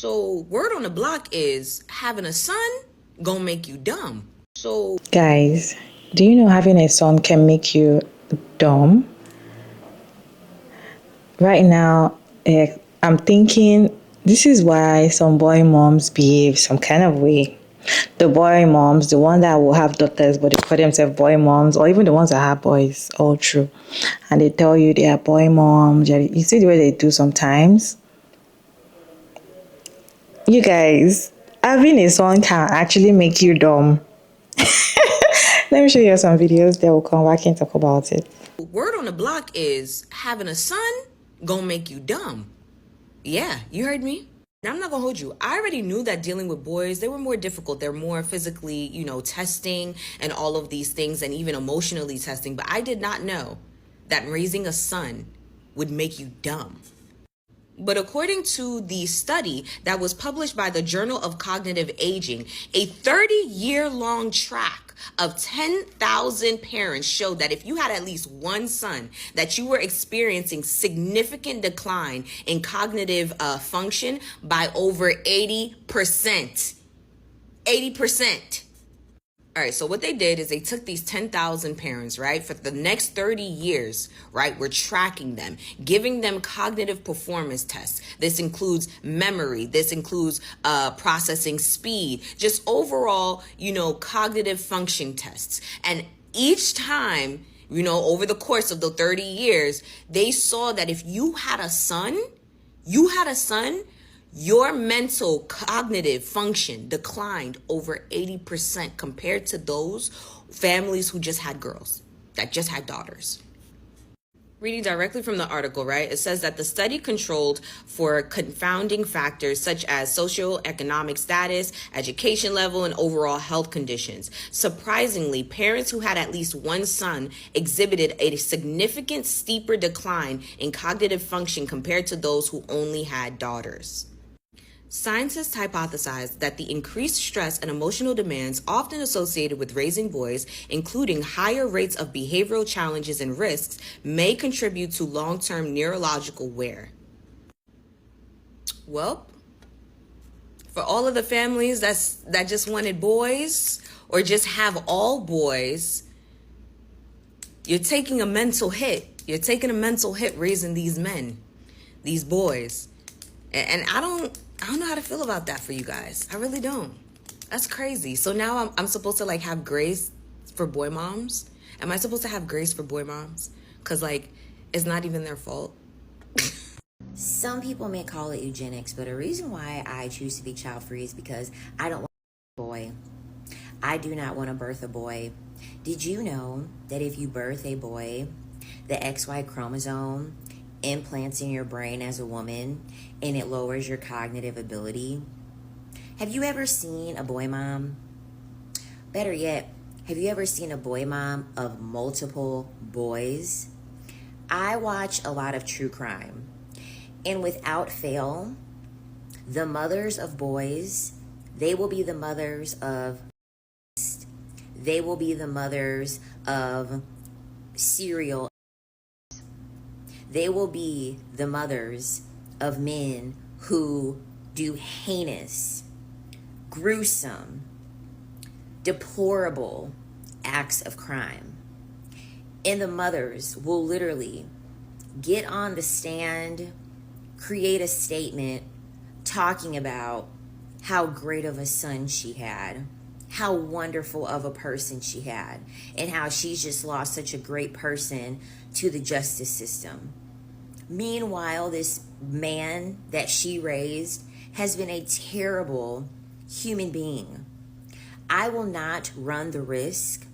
So word on the block is having a son gonna make you dumb. So Guys, do you know having a son can make you dumb? Right now, I'm thinking this is why some boy moms behave some kind of way. The boy moms, the one that will have daughters, but they call themselves boy moms, or even the ones that have boys, all true. And they tell you they are boy moms. You see the way they do sometimes? You guys, having a son can actually make you dumb. Let me show you some videos that will come back and talk about it. word on the block is having a son gonna make you dumb. Yeah, you heard me. Now, I'm not gonna hold you. I already knew that dealing with boys, they were more difficult. They're more physically, testing and all of these things and even emotionally testing. But I did not know that raising a son would make you dumb. But according to the study that was published by the Journal of Cognitive Aging, a 30-year-long track of 10,000 parents showed that if you had at least one son, that you were experiencing significant decline in cognitive function by over 80%. 80%. All right, so what they did is they took these 10,000 parents, right? For the next 30 years, right? We're tracking them, giving them cognitive performance tests. This includes memory. This includes processing speed, just overall, cognitive function tests. And each time, over the course of the 30 years, they saw that if you had a son, your mental cognitive function declined over 80% compared to those families who just had girls, that just had daughters. Reading directly from the article, right? It says that the study controlled for confounding factors such as socioeconomic status, education level, and overall health conditions. Surprisingly, parents who had at least one son exhibited a significant steeper decline in cognitive function compared to those who only had daughters. Scientists hypothesized that the increased stress and emotional demands often associated with raising boys, including higher rates of behavioral challenges and risks, may contribute to long-term neurological wear. Well, for all of the families that just wanted boys or just have all boys, you're taking a mental hit. You're taking a mental hit raising these men, these boys. And I don't know how to feel about that for you guys. I really don't. That's crazy. So now I'm supposed to have grace for boy moms? Am I supposed to have grace for boy moms? Because it's not even their fault. Some people may call it eugenics, but a reason why I choose to be child free is because I don't want a boy. I do not want to birth a boy. Did you know that if you birth a boy, the XY chromosome implants in your brain as a woman and it lowers your cognitive ability? Have you ever seen a boy mom? Better yet, have you ever seen a boy mom of multiple boys? I watch a lot of true crime, and without fail, the mothers of boys, they will be the mothers of serial. They will be the mothers of men who do heinous, gruesome, deplorable acts of crime. And the mothers will literally get on the stand, create a statement talking about how great of a son she had, how wonderful of a person she had, and how she's just lost such a great person to the justice system. Meanwhile, this man that she raised has been a terrible human being. I will not run the risk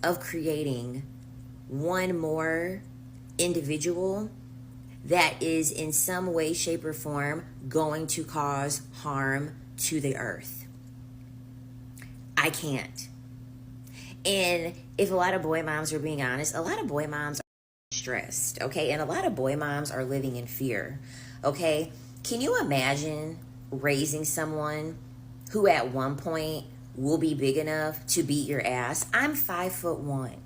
of creating one more individual that is in some way, shape, or form going to cause harm to the earth. I can't. And if a lot of boy moms are being honest, a lot of boy moms are stressed, okay? And a lot of boy moms are living in fear, okay? Can you imagine raising someone who at one point will be big enough to beat your ass? I'm 5'1",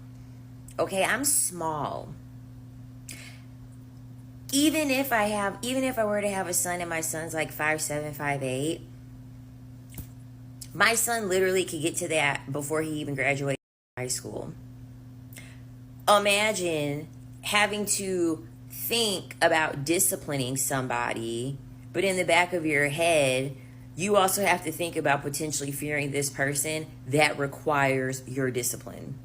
okay? I'm small. even if I were to have a son and my son's like 5'7", 5'8", my son literally could get to that before he even graduated high school. Imagine having to think about disciplining somebody, but in the back of your head, you also have to think about potentially fearing this person that requires your discipline.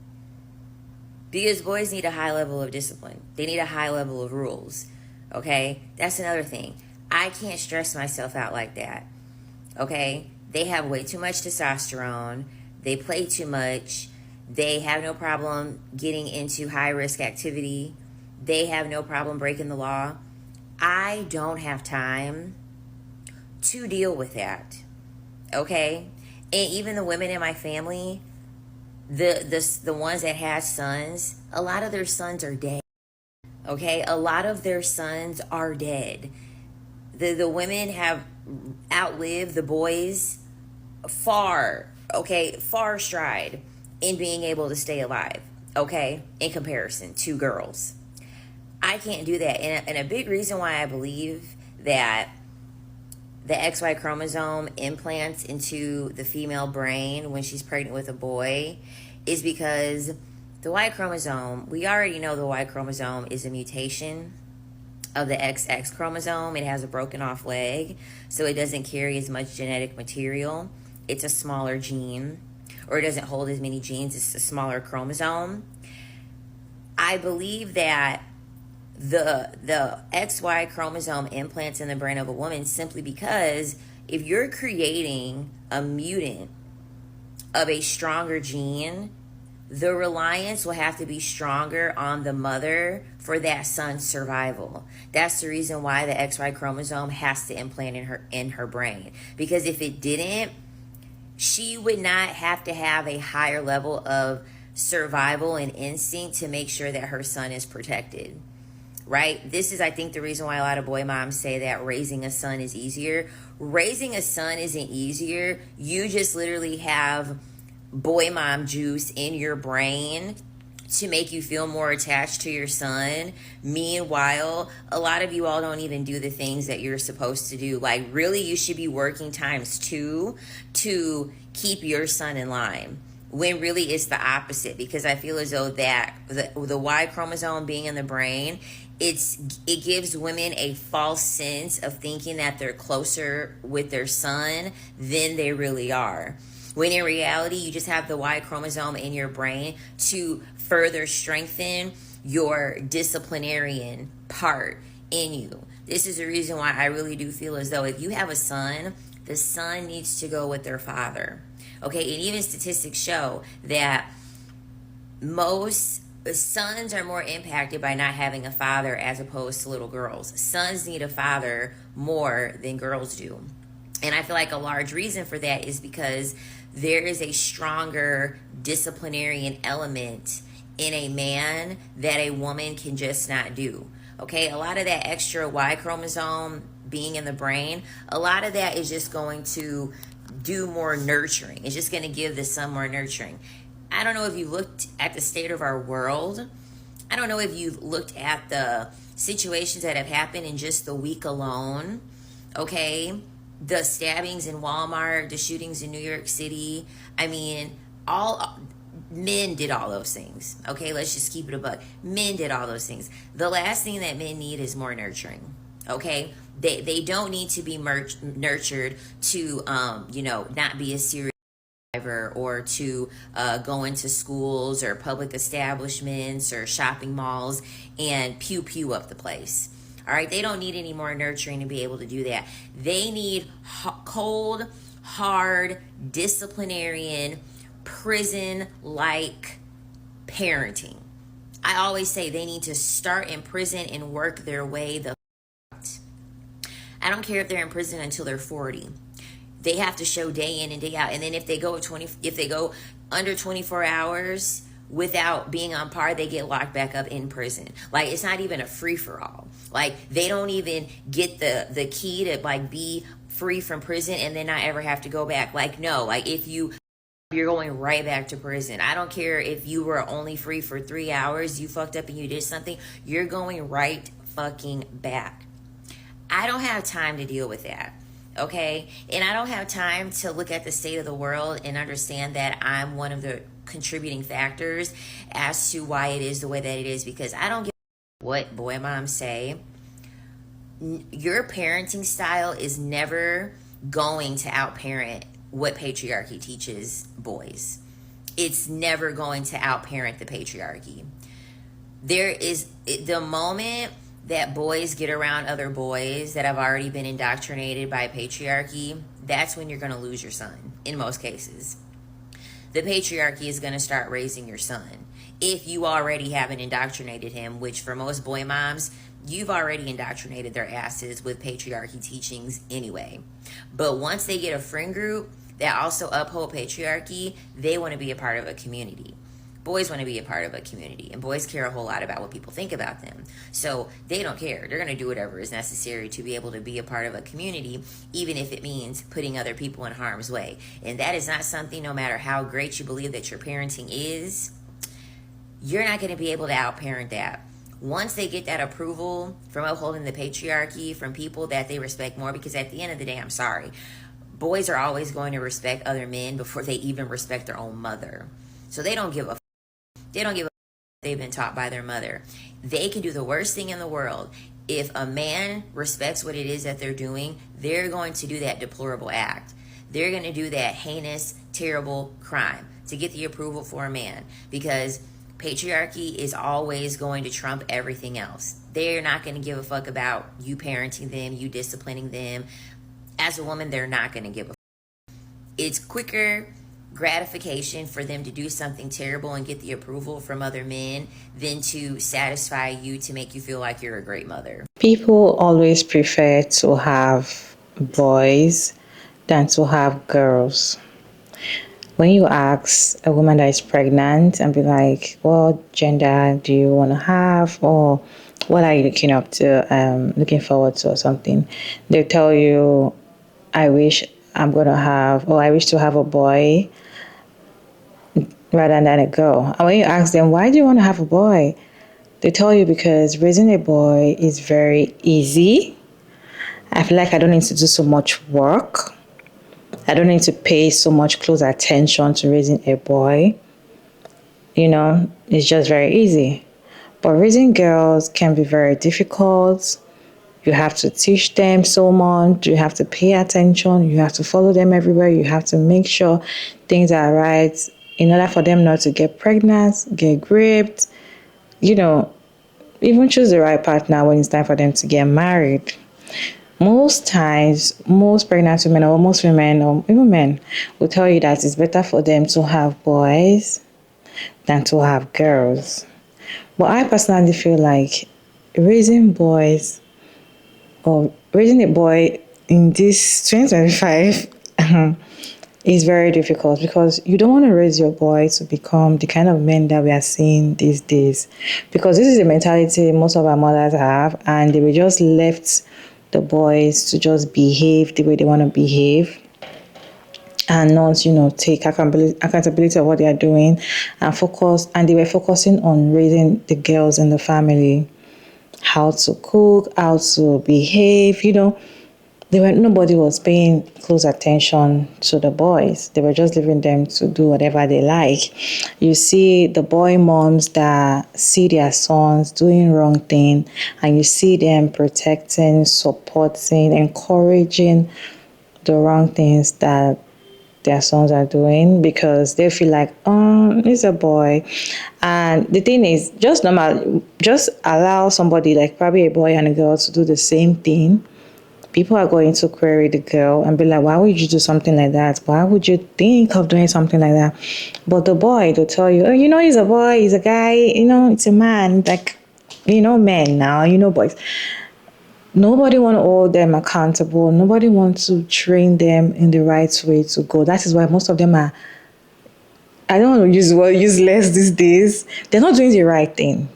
Because boys need a high level of discipline. They need a high level of rules. Okay? That's another thing. I can't stress myself out like that. Okay? They have way too much testosterone. They play too much. They have no problem getting into high-risk activity. They have no problem breaking the law. I don't have time to deal with that. Okay? And even the women in my family, the ones that have sons, a lot of their sons are dead. Okay? A lot of their sons are dead. The women have outlived the boys far stride in being able to stay alive, okay, in comparison to girls. I can't do that. And a big reason why I believe that the XY chromosome implants into the female brain when she's pregnant with a boy is because the Y chromosome, we already know the Y chromosome is a mutation of the XX chromosome. It has a broken off leg, so it doesn't carry as much genetic material. It's a smaller gene, or it doesn't hold as many genes. It's a smaller chromosome. I believe that the XY chromosome implants in the brain of a woman simply because if you're creating a mutant of a stronger gene, the reliance will have to be stronger on the mother for that son's survival. That's the reason why the XY chromosome has to implant in her brain. Because if it didn't, she would not have to have a higher level of survival and instinct to make sure that her son is protected. Right? This is, I think, the reason why a lot of boy moms say that raising a son is easier. Raising a son isn't easier. You just literally have boy mom juice in your brain to make you feel more attached to your son. Meanwhile, a lot of you all don't even do the things that you're supposed to do. Like, really, you should be working ×2 to keep your son in line, when really it's the opposite. Because I feel as though that the Y chromosome being in the brain, it gives women a false sense of thinking that they're closer with their son than they really are. When in reality, you just have the Y chromosome in your brain to further strengthen your disciplinarian part in you. This is the reason why I really do feel as though if you have a son, the son needs to go with their father. Okay, and even statistics show that most sons are more impacted by not having a father as opposed to little girls. Sons need a father more than girls do. And I feel like a large reason for that is because there is a stronger disciplinarian element in a man that a woman can just not do. Okay, a lot of that extra Y chromosome being in the brain, a lot of that is just going to do more nurturing. It's just going to give the son more nurturing. I don't know if you looked at the state of our world. I don't know if you looked at the situations that have happened in just the week alone. Okay, the stabbings in Walmart, the shootings in New York City. I mean, all men did all those things. Okay, let's just keep it a buck. Men did all those things. The last thing that men need is more nurturing. Okay, they don't need to be nurtured to not be a serial driver or to go into schools or public establishments or shopping malls and pew up the place. All right, they don't need any more nurturing to be able to do that. They need cold, hard, disciplinarian, prison-like parenting. I always say they need to start in prison and work their way the out. I don't care if they're in prison until they're 40. They have to show day in and day out. And then if they go under 24 hours without being on par, they get locked back up in prison. Like, it's not even a free-for-all. Like, they don't even get the key to like be free from prison and then not ever have to go back. Like, no, like if you're going right back to prison. I don't care if you were only free for 3 hours, you fucked up and you did something, you're going right fucking back. I don't have time to deal with that. Okay? And I don't have time to look at the state of the world and understand that I'm one of the contributing factors as to why it is the way that it is, because I don't give what boy moms say. Your parenting style is never going to outparent what patriarchy teaches boys. It's never going to outparent the patriarchy. There is the moment that boys get around other boys that have already been indoctrinated by patriarchy, that's when you're going to lose your son in most cases. The patriarchy is going to start raising your son. If you already haven't indoctrinated him, which for most boy moms, you've already indoctrinated their asses with patriarchy teachings anyway. But once they get a friend group that also uphold patriarchy, they want to be a part of a community. Boys want to be a part of a community, and boys care a whole lot about what people think about them. So they don't care. They're going to do whatever is necessary to be able to be a part of a community, even if it means putting other people in harm's way. And that is not something, no matter how great you believe that your parenting is, you're not going to be able to outparent that. Once they get that approval from upholding the patriarchy from people that they respect more, because at the end of the day, I'm sorry, boys are always going to respect other men before they even respect their own mother. So they don't give a they've been taught by their mother. They can do the worst thing in the world. If a man respects what it is that they're doing, they're going to do that deplorable act. They're going to do that heinous, terrible crime to get the approval for a man, because patriarchy is always going to trump everything else. They're not going to give a fuck about you parenting them, you disciplining them. As a woman, they're not going to give a fuck. It's quicker gratification for them to do something terrible and get the approval from other men than to satisfy you to make you feel like you're a great mother. People always prefer to have boys than to have girls. When you ask a woman that is pregnant and be like, what gender do you want to have, or what are you looking forward to or something, they tell you, I wish to have a boy rather than a girl. And when you ask them, why do you want to have a boy? They tell you, because raising a boy is very easy. I feel like I don't need to do so much work. I don't need to pay so much close attention to raising a boy. It's just very easy. But raising girls can be very difficult. You have to teach them so much. You have to pay attention. You have to follow them everywhere. You have to make sure things are right in order for them not to get pregnant, get raped, even choose the right partner when it's time for them to get married. Most times, most pregnant women, or most women, or even men, will tell you that it's better for them to have boys than to have girls. But I personally feel like raising boys, or raising a boy in this 2025 is very difficult, because you don't want to raise your boy to become the kind of men that we are seeing these days, because this is the mentality most of our mothers have, and they were just left the boys to just behave the way they want to behave and not, take accountability of what they are doing and focus. And they were focusing on raising the girls in the family, how to cook, how to behave, nobody was paying close attention to the boys. They were just leaving them to do whatever they like. You see the boy moms that see their sons doing wrong thing, and you see them protecting, supporting, encouraging the wrong things that their sons are doing, because they feel like, he's a boy. And the thing is, just allow somebody, like probably a boy and a girl, to do the same thing. People are going to query the girl and be like, why would you do something like that? Why would you think of doing something like that? But the boy, they'll tell you, he's a boy, he's a guy, it's a man. Like, men now, boys. Nobody want to hold them accountable. Nobody wants to train them in the right way to go. That is why most of them are, I don't want to use the word useless these days. They're not doing the right thing.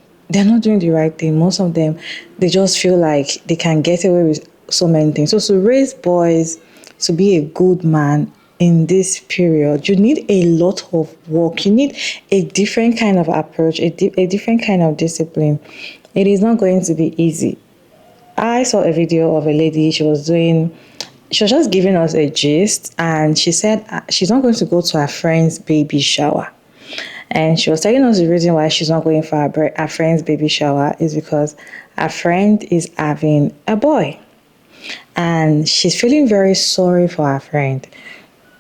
Most of them, they just feel like they can get away with so many things. So to raise boys to be a good man in this period, you need a lot of work. You need a different kind of approach, a different kind of discipline. It is not going to be easy. I saw a video of a lady. She was just giving us a gist, and she said she's not going to go to her friend's baby shower. And she was telling us the reason why she's not going for her friend's baby shower is because her friend is having a boy. And she's feeling very sorry for her friend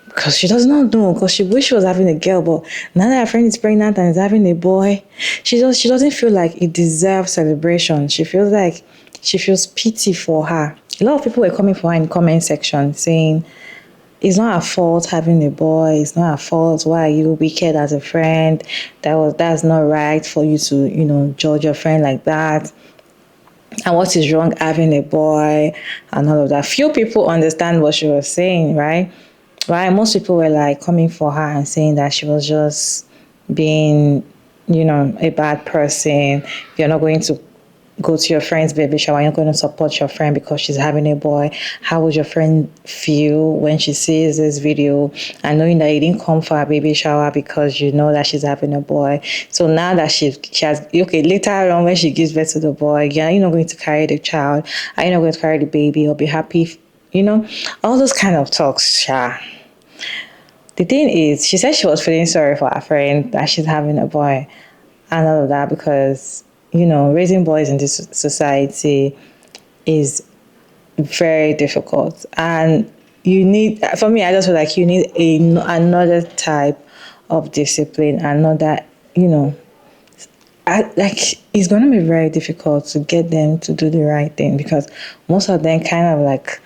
because she does not know, because she wish she was having a girl, but now that her friend is pregnant and is having a boy, she doesn't feel like it deserves celebration. She feels pity for her. A lot of people were coming for her in the comment section saying it's not her fault having a boy, it's not her fault. Why are you wicked as a friend? That's not right for you to, judge your friend like that. And what is wrong having a boy and all of that. Few people understand what she was saying, right? Right? Most people were like coming for her and saying that she was just being, a bad person. You're not going to go to your friend's baby shower. You're not going to support your friend because she's having a boy. How would your friend feel when she sees this video and knowing that you didn't come for her baby shower because you know that she's having a boy? So now that she has, okay, later on when she gives birth to the boy, you're not going to carry the child. Are you not going to carry the baby or be happy? All those kind of talks, yeah. The thing is, she said she was feeling sorry for her friend that she's having a boy and all of that because, raising boys in this society is very difficult. And for me, I just feel like you need another type of discipline, another, it's going to be very difficult to get them to do the right thing because most of them kind of like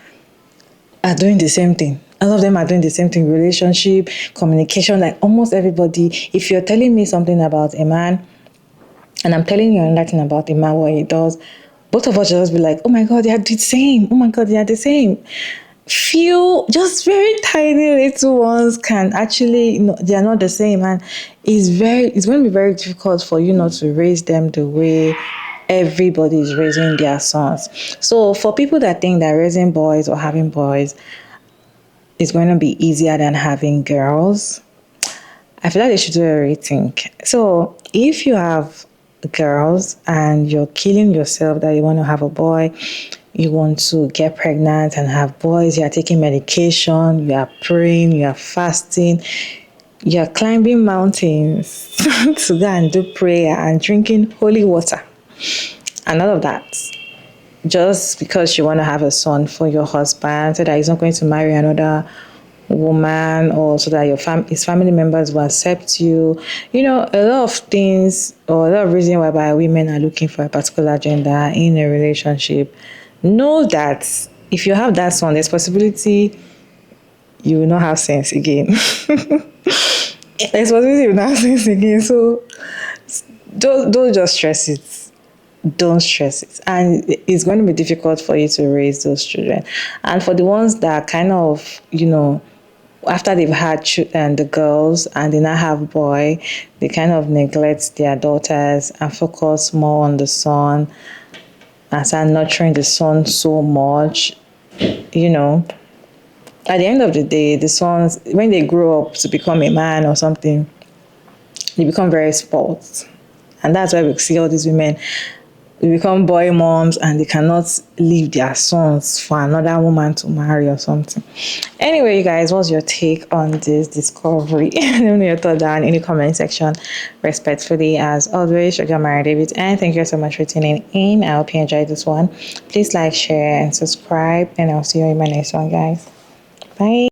are doing the same thing. All of them are doing the same thing: relationship, communication, like almost everybody. If you're telling me something about a man and I'm telling you another thing about a man, what he does, both of us just be like, oh my God, they are the same. Oh my God, they are the same. Few, just very tiny little ones can actually, they are not the same. And it's going to be very difficult for you not to raise them the way everybody is raising their sons. So for people that think that raising boys or having boys is going to be easier than having girls, I feel like they should do a rethink. So if you have girls and you're killing yourself that you want to have a boy, you want to get pregnant and have boys, you are taking medication, you are praying, you are fasting, you are climbing mountains to go and do prayer and drinking holy water and all of that, just because you want to have a son for your husband so that he's not going to marry another woman, or so that his family members will accept you. A lot of things, or a lot of reasons why women are looking for a particular gender in a relationship. Know that if you have that son, there's possibility you will not have sense again. There's possibility you will not have sense again. So don't just stress it. Don't stress it. And it's going to be difficult for you to raise those children. And for the ones that kind of, after they've had the girls and they now have boy, they kind of neglect their daughters and focus more on the son and start nurturing the son so much. At the end of the day, the sons, when they grow up to become a man or something, they become very spoiled. And that's why we see all these women, they become boy moms and they cannot leave their sons for another woman to marry or something. Anyway, you guys, what's your take on this discovery? Let me know your thoughts down in the comment section. Respectfully, as always, Sugar Mara David, and thank you so much for tuning in. I hope you enjoyed this one. Please like, share, and subscribe, and I'll see you in my next one, guys. Bye.